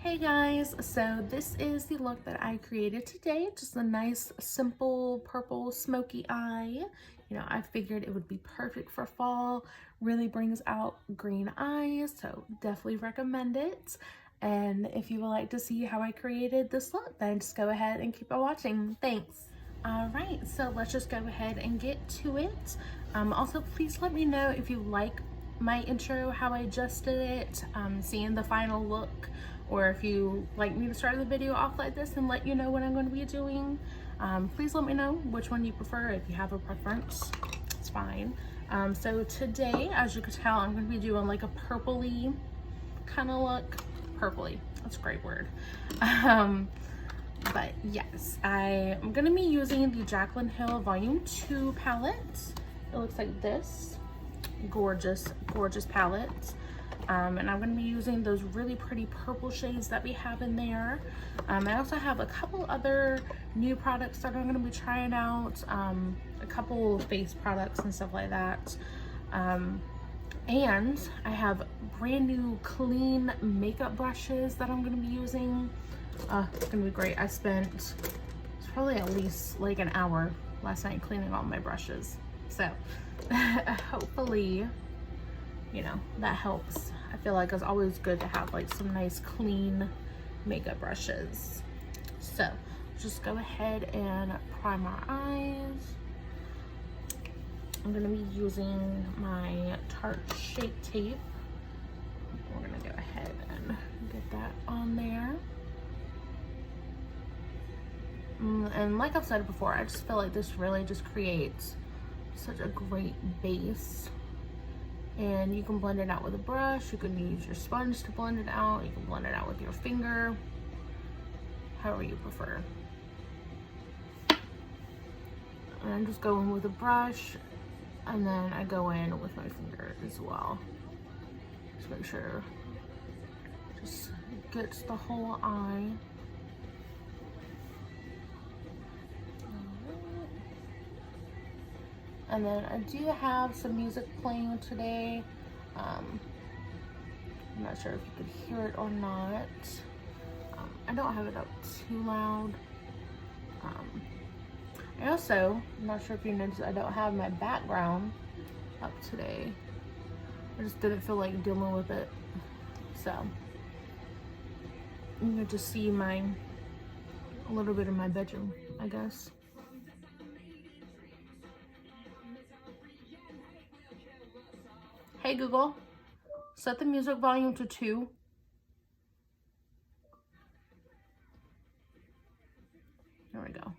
Hey guys, so this is the look that I created today. Just a nice, simple purple smoky eye. I figured it would be perfect for fall. Really brings out green eyes, so definitely recommend it. And if you would like to see how I created this look, then just go ahead and keep on watching. Thanks. All right, so let's just go ahead and get to it. Also, please let me know if you like my intro, how I adjusted it, seeing the final look, or if you like me to start the video off like this and let you know what I'm going to be doing. Please let me know which one you prefer. If you have a preference, it's fine. So today, as you can tell, I'm going to be doing like a purpley kind of look. Purpley, that's a great word. But yes, I am going to be using the Jaclyn Hill Volume 2 palette. It looks like this. Gorgeous palette. And I'm going to be using those really pretty purple shades that we have in there. I also have a couple other new products that I'm going to be trying out, a couple face products and stuff like that. And I have brand new clean makeup brushes that I'm going to be using. It's going to be great. I spent probably at least like an hour last night cleaning all my brushes. So hopefully, that helps. I feel like it's always good to have like some nice clean makeup brushes. So just go ahead and prime our eyes. I'm gonna be using my Tarte Shape Tape. We're gonna go ahead and get that on there. And like I've said before, I just feel like this really just creates such a great base. And you can blend it out with a brush, you can use your sponge to blend it out, you can blend it out with your finger, however you prefer. And I'm just going with a brush, and then I go in with my finger as well. Just make sure it just gets the whole eye. And then I do have some music playing today. I'm not sure if you could hear it or not. I don't have it up too loud. I also, I'm not sure if you noticed, I don't have my background up today. I just didn't feel like dealing with it. So, you can just see a little bit of my bedroom, I guess. Hey Google, set the music volume to 2. There we go.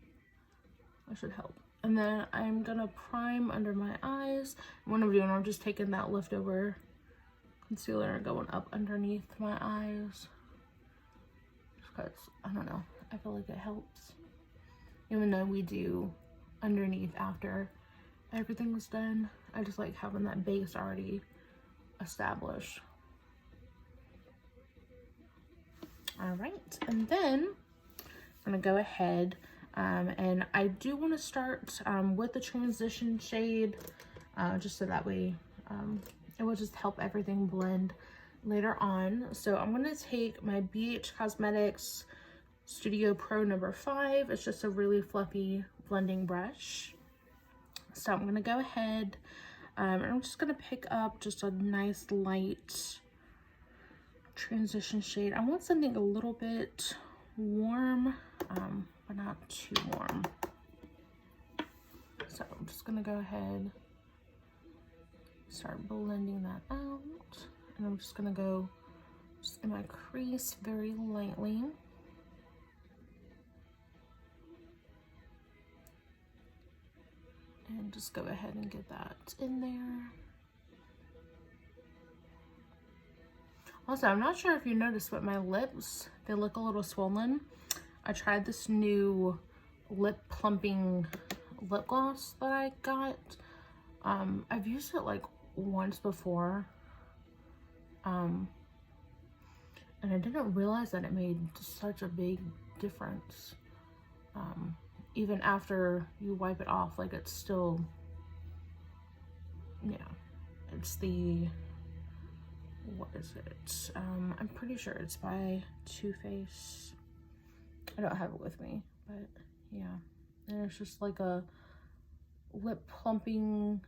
That should help. And then I'm gonna prime under my eyes. What I'm doing, I'm just taking that leftover concealer and going up underneath my eyes. Just because, I don't know, I feel like it helps. Even though we do underneath after everything was done, I just like having that base already established. All right, and then I'm gonna go ahead and I do want to start with the transition shade, just so that way it will just help everything blend later on. So I'm going to take my BH Cosmetics Studio Pro number 5. It's just a really fluffy blending brush. So I'm going to go ahead and I'm just going to pick up just a nice light transition shade. I want something a little bit warm, but not too warm. So I'm just gonna go ahead, start blending that out, and I'm just gonna go just in my crease very lightly. And just go ahead and get that in there. Also, I'm not sure if you noticed, but my lips, they look a little swollen. I tried this new lip plumping lip gloss that I got. I've used it like once before. And I didn't realize that it made such a big difference. Even after you wipe it off, like it's still, yeah, it's the what is it? I'm pretty sure it's by Too Faced. I don't have it with me, but yeah. And it's just like a lip plumping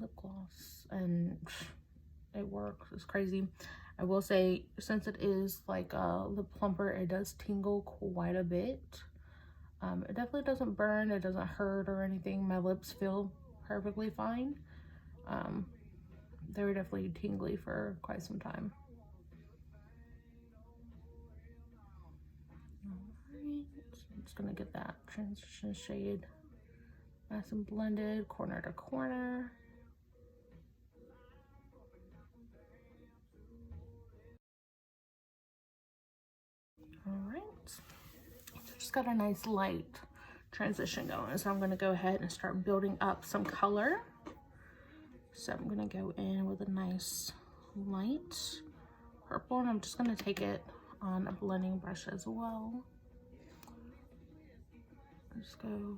lip gloss, and it works. It's crazy. I will say, since it is like a lip plumper, it does tingle quite a bit. It definitely doesn't burn, it doesn't hurt or anything. My lips feel perfectly fine. They were definitely tingly for quite some time. Alright, so I'm just gonna get that transition shade nice and blended, corner to corner. Alright, so just got a nice light transition going, so I'm gonna go ahead and start building up some color. So I'm gonna go in with a nice light purple, and I'm just gonna take it on a blending brush as well. Just go.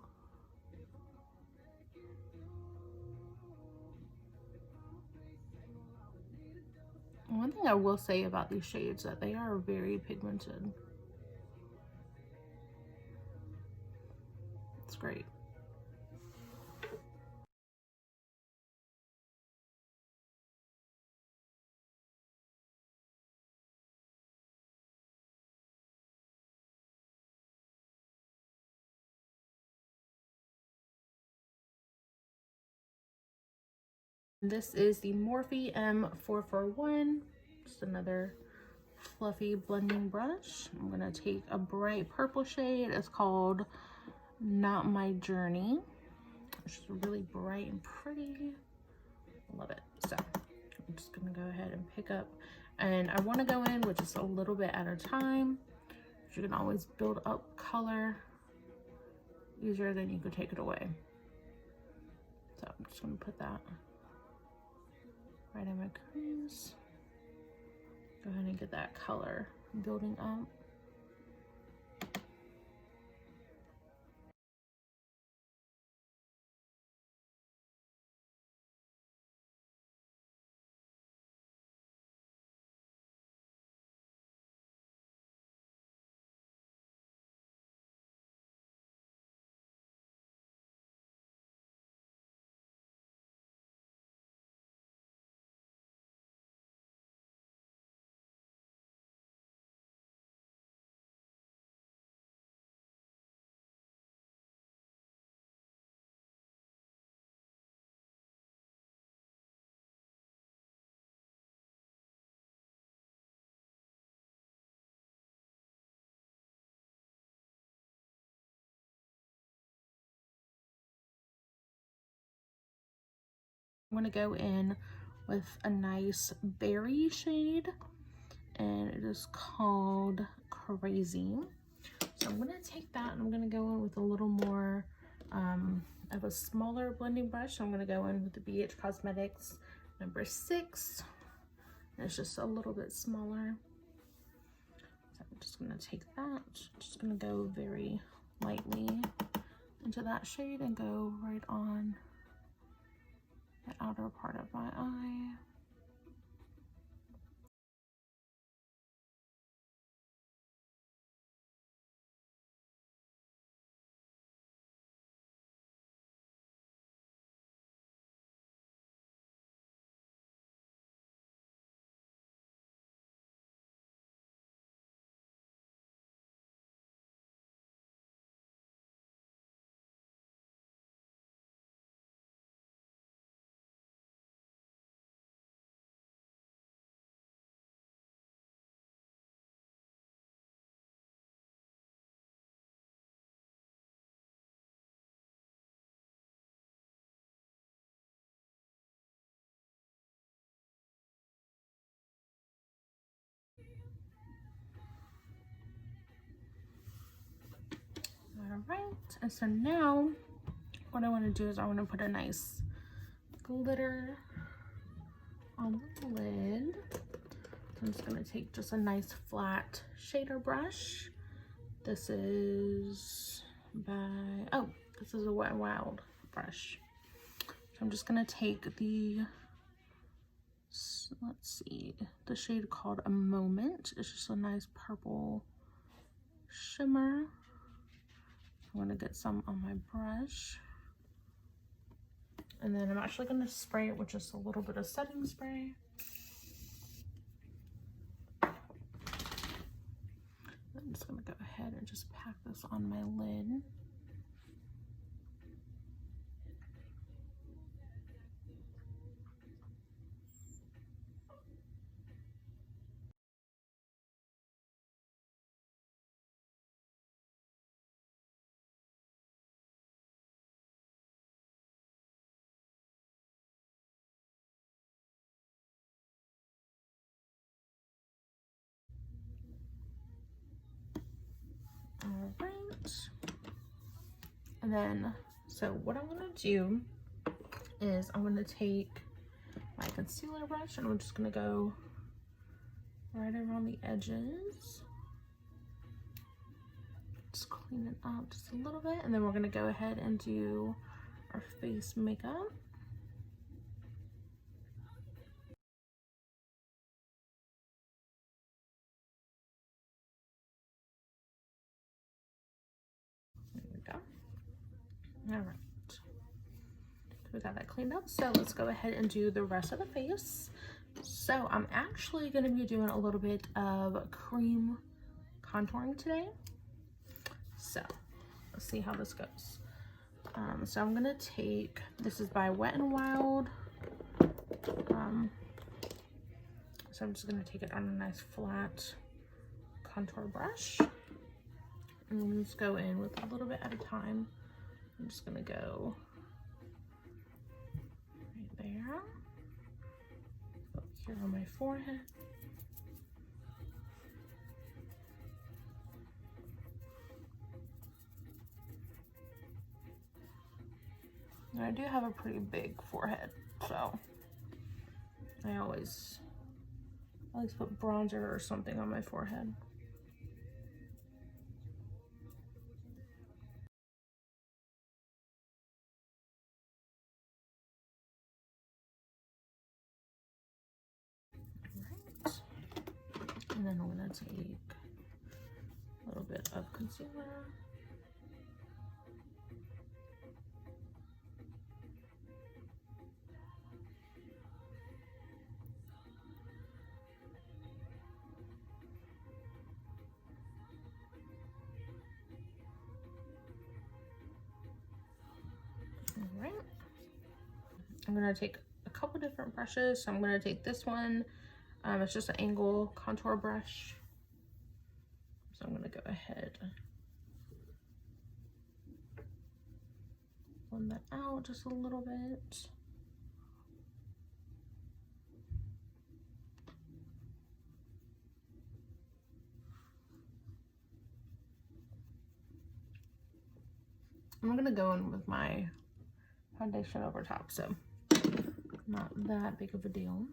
One thing I will say about these shades that they are very pigmented. It's great. This is the Morphe M441, just another fluffy blending brush. I'm gonna take a bright purple shade. It's called Not My Journey. It's just really bright and pretty. Love it. So I'm just gonna go ahead and pick up, and I want to go in with just a little bit at a time. You can always build up color easier than you could take it away. So I'm just gonna put that right in my crease. Go ahead and get that color building up. I'm gonna go in with a nice berry shade, and it is called Crazy. So I'm gonna take that and I'm gonna go in with a little more of a smaller blending brush. So I'm gonna go in with the BH Cosmetics number 6. And it's just a little bit smaller. So I'm just gonna take that, just gonna go very lightly into that shade and go right on the outer part of my eye. All right, and so now what I want to do is I want to put a nice glitter on the lid. So I'm just going to take just a nice flat shader brush. This is this is a Wet n Wild brush. So I'm just going to take the So let's see, the shade called A Moment. It's just a nice purple shimmer. I'm gonna get some on my brush. And then I'm actually gonna spray it with just a little bit of setting spray. I'm just gonna go ahead and just pack this on my lid. All right. And then, so what I'm gonna do is I'm gonna take my concealer brush and I'm just gonna go right around the edges. Just clean it up just a little bit, and then we're gonna go ahead and do our face makeup. There we go. All right. We got that cleaned up, so let's go ahead and do the rest of the face. So I'm actually going to be doing a little bit of cream contouring today. So let's see how this goes. So I'm going to take, this is by Wet n Wild. So I'm just going to take it on a nice flat contour brush. And just go in with a little bit at a time. I'm just going to go there, up here on my forehead, and I do have a pretty big forehead, so I always put bronzer or something on my forehead. And then I'm gonna take a little bit of concealer. All right. I'm gonna take a couple different brushes. So I'm gonna take this one. It's just an angle contour brush. So I'm gonna go ahead, blend that out just a little bit. I'm gonna go in with my foundation over top, so not that big of a deal.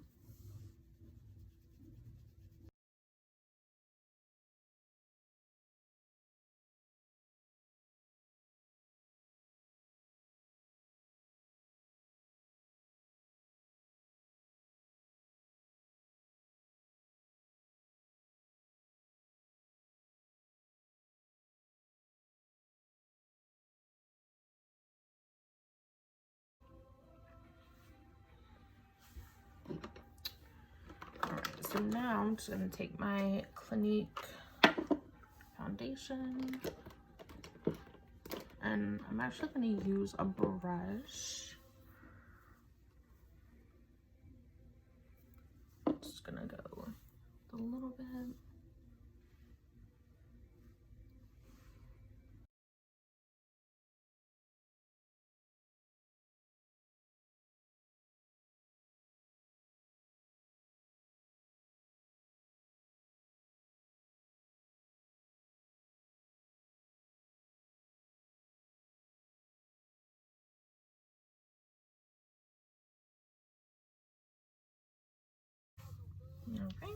So now I'm just going to take my Clinique foundation, and I'm actually going to use a brush. Just going to go a little bit. Okay.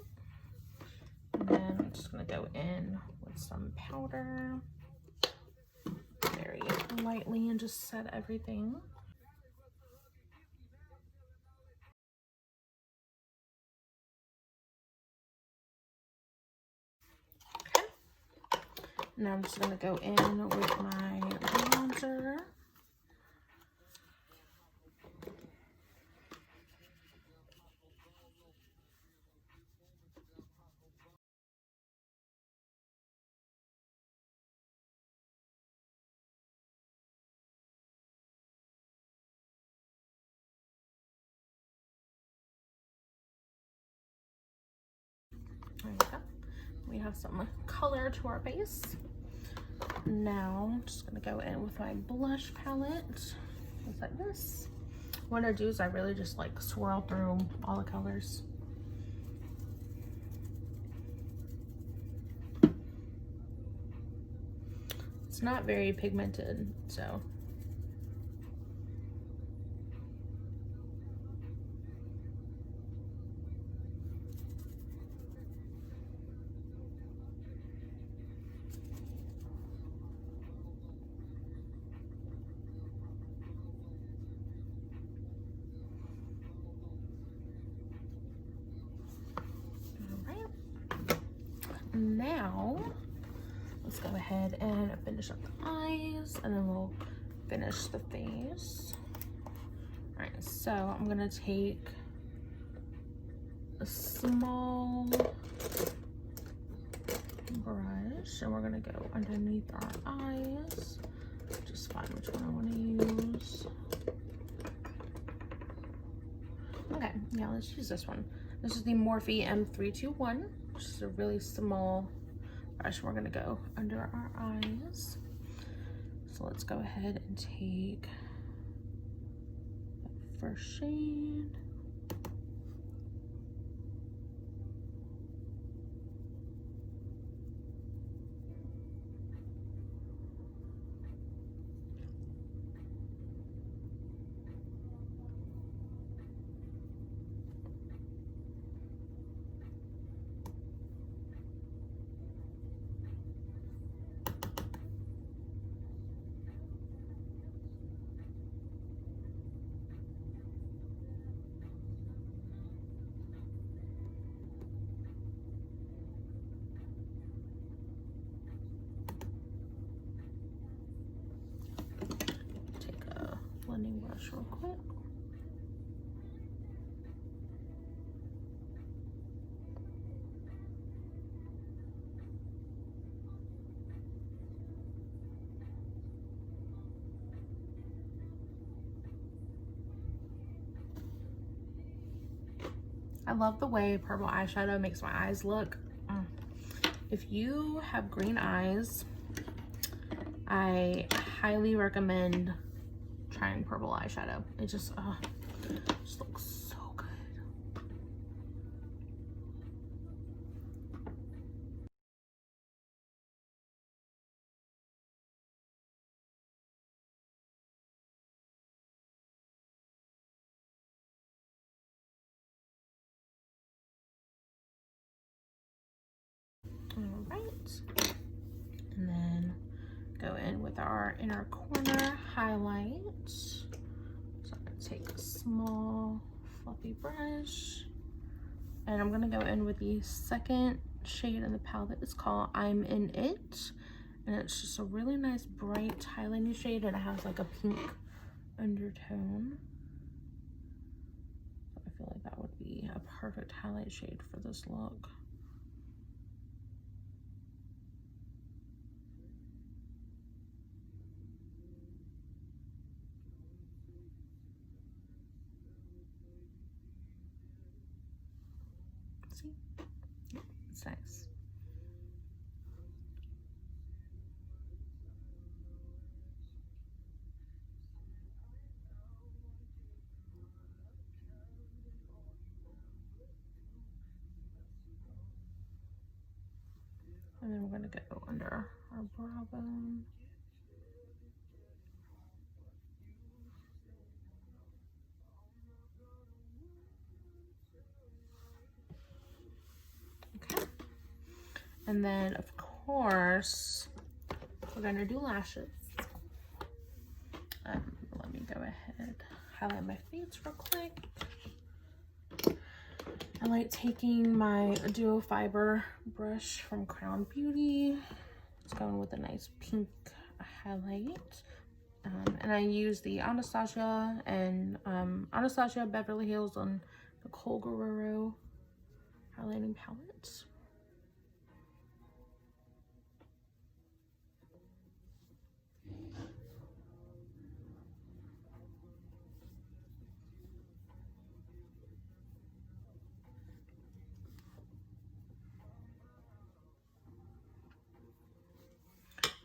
And then I'm just going to go in with some powder very lightly and just set everything. Now I'm just going to go in with my bronzer. There we go. We have some color to our base. Now I'm just gonna go in with my blush palette, just like this. What I do is I really just like swirl through all the colors. It's not very pigmented, so. Now, let's go ahead and finish up the eyes, and then we'll finish the face. All right, so I'm gonna take a small brush, and we're gonna go underneath our eyes. Just find which one I wanna use. Okay, yeah, let's use this one. This is the Morphe M321. Just a really small brush. We're gonna go under our eyes. So let's go ahead and take that first shade. Blending brush real quick. I love the way purple eyeshadow makes my eyes look. If you have green eyes, I highly recommend trying purple eyeshadow. It just looks so good. All right, and then go in with our inner corner highlight. So I'm gonna take a small fluffy brush, and I'm gonna go in with the second shade in the palette. It's called I'm in It, and it's just a really nice bright highlighting shade, and it has like a pink undertone. So I feel like that would be a perfect highlight shade for this look. See? It's nice. And then we're gonna go under our brow bone. Okay. And then of course, we're gonna do lashes. Let me go ahead, highlight my face real quick. I like taking my duo fiber brush from Crown Beauty Just going with a nice pink highlight. And I use the Anastasia and Anastasia Beverly Hills on Nicole Guerrero highlighting palette.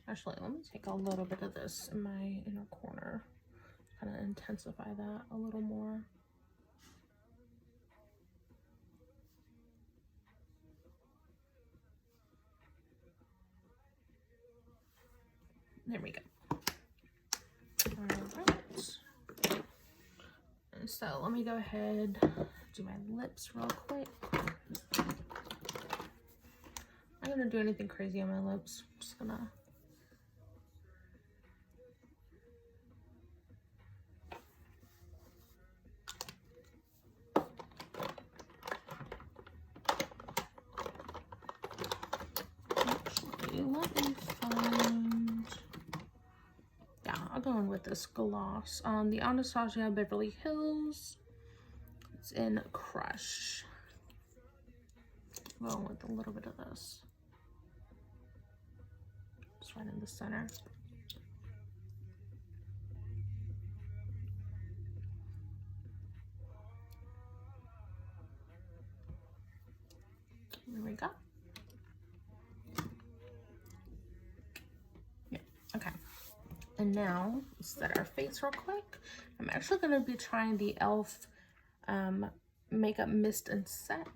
Actually, let me take a little bit of this in my inner corner, kind of intensify that a little more. There we go. All right. And so let me go ahead, do my lips real quick. I'm not gonna do anything crazy on my lips. I'm just gonna actually let me find. Yeah, I'll go in with this gloss on the Anastasia Beverly Hills. It's in Crush. Going with a little bit of this. Just right in the center. There we go. Yeah, okay. And now, set our face real quick. I'm actually going to be trying the e.l.f. Makeup Mist and Set.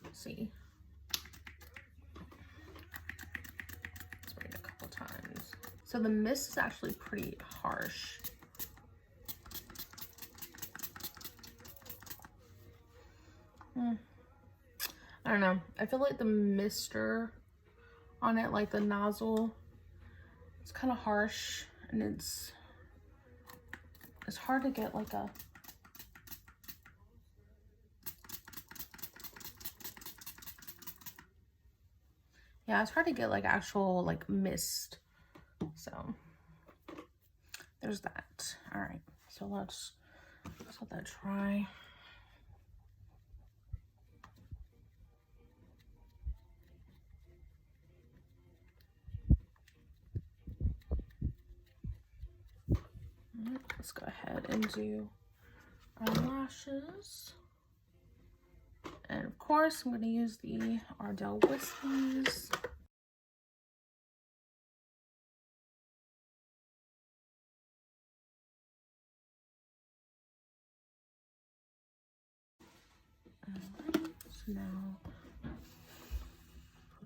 Let's see. Spray it a couple times. So the mist is actually pretty harsh. I don't know. I feel like the mister on it, like the nozzle, it's kind of harsh, and it's hard to get like a it's hard to get like actual like mist. So there's that. All right, so let's let that dry. Let's go ahead and do eyelashes. And of course, I'm going to use the Ardell Wispies. Alright, so now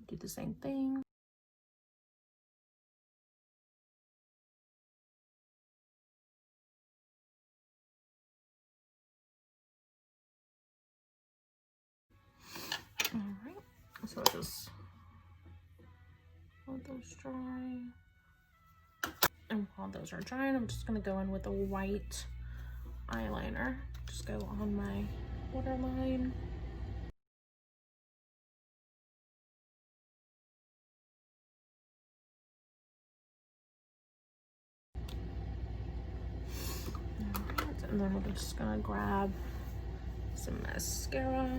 do the same thing. Alright, so just let those dry. And while those are drying, I'm just going to go in with a white eyeliner. Just go on my waterline. Alright, and then we're just going to grab some mascara.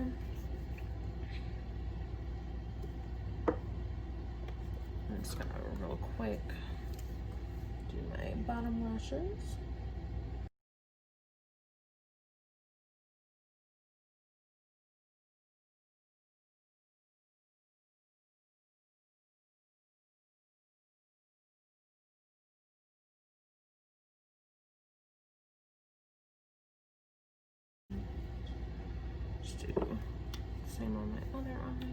I'm just gonna real quick do my bottom lashes. Just do the same on my other eye.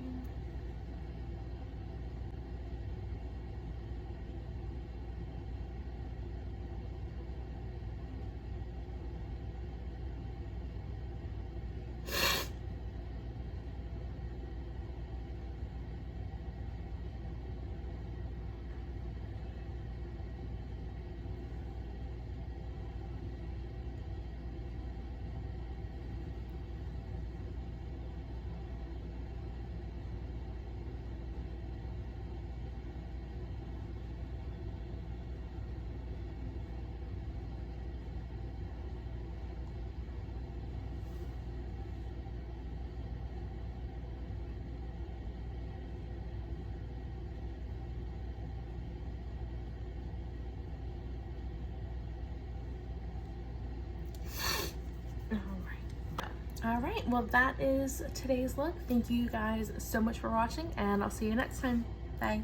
All right, well, that is today's look. Thank you guys so much for watching, and I'll see you next time. Bye.